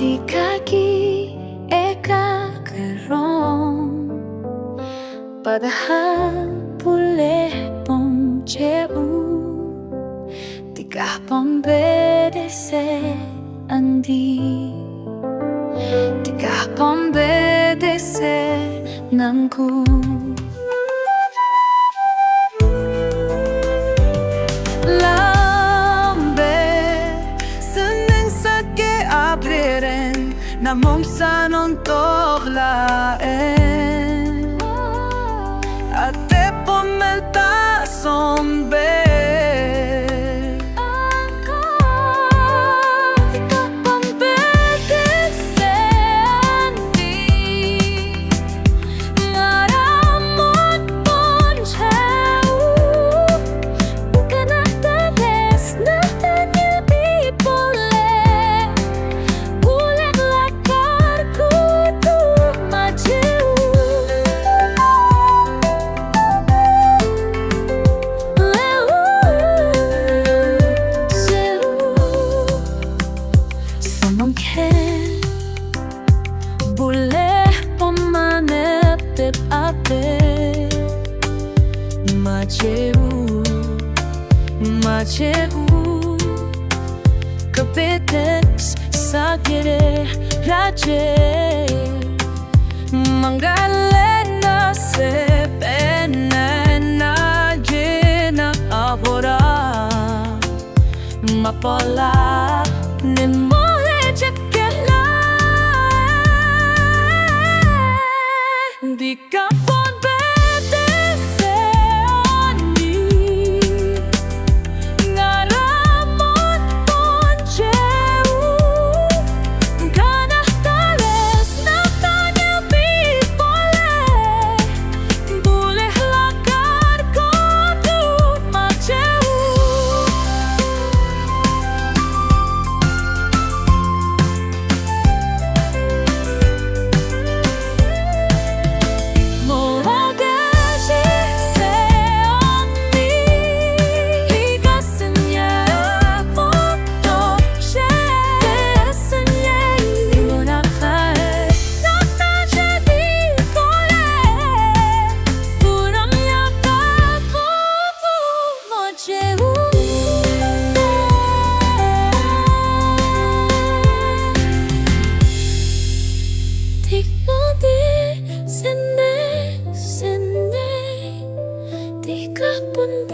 Di kaki eka kerong, padahal boleh mong jauh. Tiga pembeda se andi, tiga pembeda se nangku. Na momsa non toblaen Ate pomelta sombe Tika pambete sendi Ngaramot poncheu Bukan ada des na tanya people boleh pemanetip ate Maceu Kepetex sakire raje Mangalena se penena jena avora Mapola nemole cekela Di kapon bete se ani Ngaramot poncheu Kanah tales na tanya pipole Boleh lakar ko tu maceu Di kapun